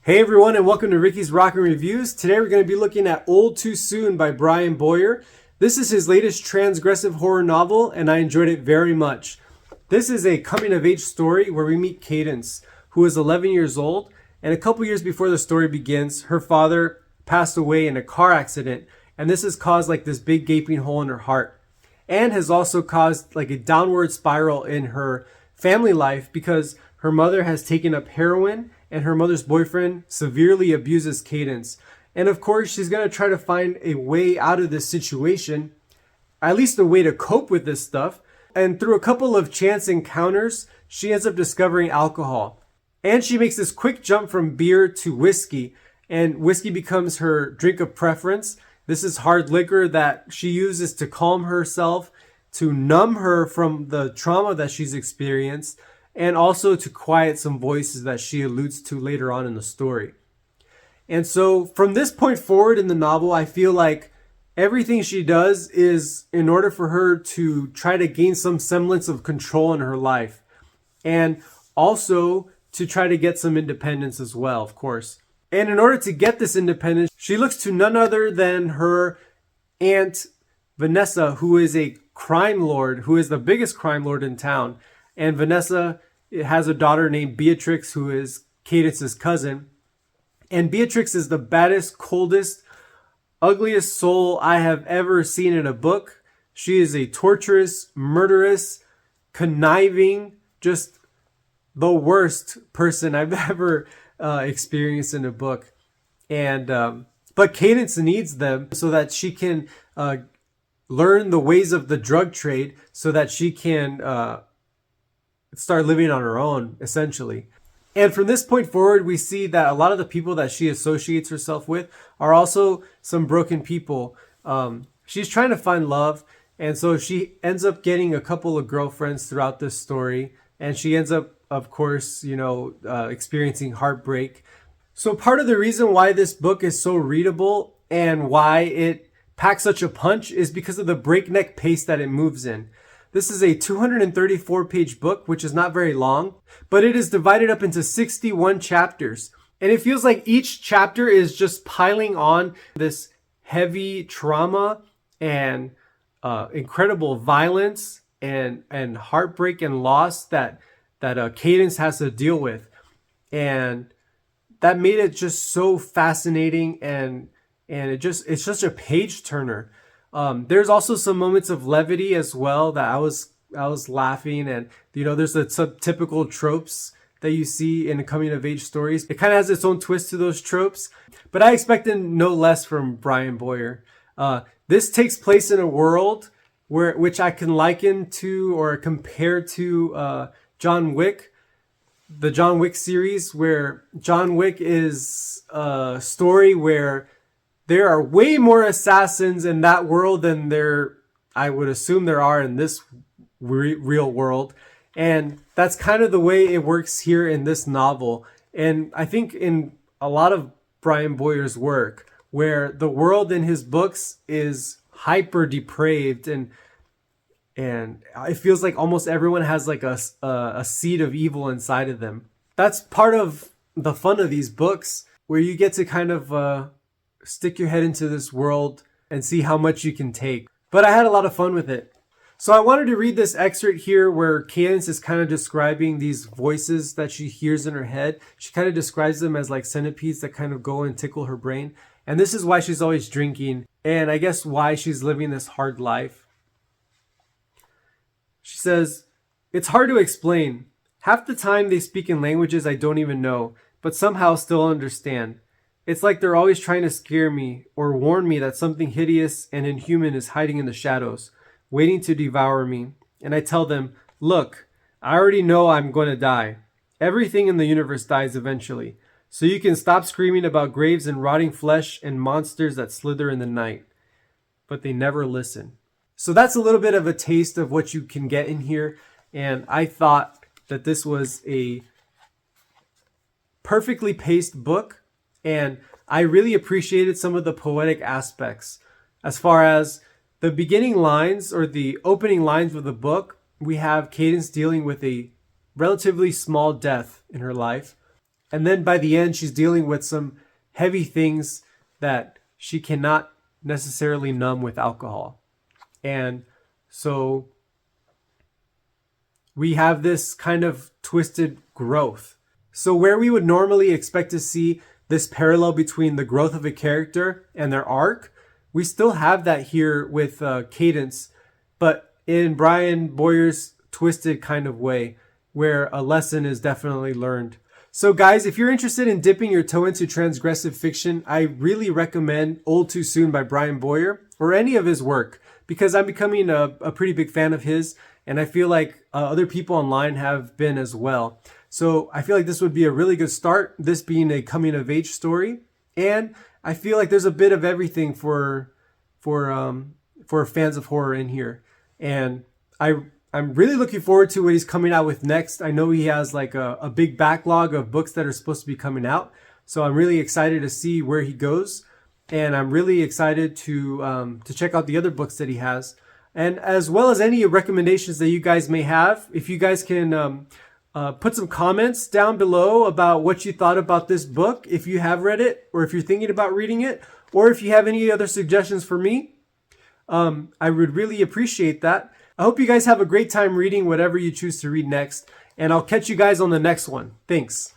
Hey everyone, and welcome to Ricky's Rockin' Reviews. Today we're going to be looking at Old Too Soon by Brian Boyer. This is his latest transgressive horror novel, and I enjoyed it very much. This is a coming-of-age story where we meet Cadence, who is 11 years old, and a couple years before the story begins, her father passed away in a car accident, and this has caused like this big gaping hole in her heart, and has also caused like a downward spiral in her family life because her mother has taken up heroin and her mother's boyfriend severely abuses Cadence. And of course, she's going to try to find a way out of this situation, at least a way to cope with this stuff. And through a couple of chance encounters, she ends up discovering alcohol. And she makes this quick jump from beer to whiskey, and whiskey becomes her drink of preference. This is hard liquor that she uses to calm herself, to numb her from the trauma that she's experienced, and also to quiet some voices that she alludes to later on in the story. And so from this point forward in the novel, I feel like everything she does is in order for her to try to gain some semblance of control in her life, and also to try to get some independence as well, of course. And in order to get this independence, she looks to none other than her aunt Vanessa, who is a crime lord, who is the biggest crime lord in town. And Vanessa has a daughter named Beatrix, who is Cadence's cousin. And Beatrix is the baddest, coldest, ugliest soul I have ever seen in a book. She is a torturous, murderous, conniving, just the worst person I've ever experienced in a book. And but Cadence needs them so that she can learn the ways of the drug trade, so that she can start living on her own, essentially. And from this point forward, we see that a lot of the people that she associates herself with are also some broken people. She's trying to find love, and so she ends up getting a couple of girlfriends throughout this story, and she ends up, of course, experiencing heartbreak. So part of the reason why this book is so readable and why it packs such a punch is because of the breakneck pace that it moves in. This is a 234-page book, which is not very long, but it is divided up into 61 chapters. And it feels like each chapter is just piling on this heavy trauma and incredible violence and heartbreak and loss that Cadence has to deal with. And that made it just so fascinating, and it's just a page turner. There's also some moments of levity as well that I was laughing, and there's the typical tropes that you see in coming of age stories. It kind of has its own twist to those tropes, but I expected no less from Brian Boyer. This takes place in a world which I can liken to or compare to John Wick, the John Wick series, where John Wick is a story where there are way more assassins in that world than I would assume there are in this real world. And that's kind of the way it works here in this novel. And I think in a lot of Brian Boyer's work, where the world in his books is hyper depraved, and it feels like almost everyone has like a seed of evil inside of them. That's part of the fun of these books, where you get to kind of stick your head into this world and see how much you can take. But I had a lot of fun with it. So I wanted to read this excerpt here where Cadence is kind of describing these voices that she hears in her head. She kind of describes them as like centipedes that kind of go and tickle her brain. And this is why she's always drinking, and I guess why she's living this hard life. She says, "It's hard to explain. Half the time they speak in languages I don't even know, but somehow still understand. It's like they're always trying to scare me or warn me that something hideous and inhuman is hiding in the shadows, waiting to devour me. And I tell them, look, I already know I'm going to die. Everything in the universe dies eventually. So you can stop screaming about graves and rotting flesh and monsters that slither in the night." But they never listen. So that's a little bit of a taste of what you can get in here. And I thought that this was a perfectly paced book. And I really appreciated some of the poetic aspects. As far as the beginning lines or the opening lines of the book, we have Cadence dealing with a relatively small death in her life. And then by the end, she's dealing with some heavy things that she cannot necessarily numb with alcohol. And so we have this kind of twisted growth. So where we would normally expect to see this parallel between the growth of a character and their arc, we still have that here with Cadence, but in Brian Boyer's twisted kind of way, where a lesson is definitely learned. So guys, if you're interested in dipping your toe into transgressive fiction, I really recommend Old Too Soon by Brian Boyer, or any of his work, because I'm becoming a pretty big fan of his, and I feel like other people online have been as well. So I feel like this would be a really good start, this being a coming of age story. And I feel like there's a bit of everything for fans of horror in here. And I'm really looking forward to what he's coming out with next. I know he has like a big backlog of books that are supposed to be coming out. So I'm really excited to see where he goes. And I'm really excited to check out the other books that he has. And as well as any recommendations that you guys may have, if you guys can put some comments down below about what you thought about this book, if you have read it, or if you're thinking about reading it, or if you have any other suggestions for me, I would really appreciate that. I hope you guys have a great time reading whatever you choose to read next, and I'll catch you guys on the next one. Thanks.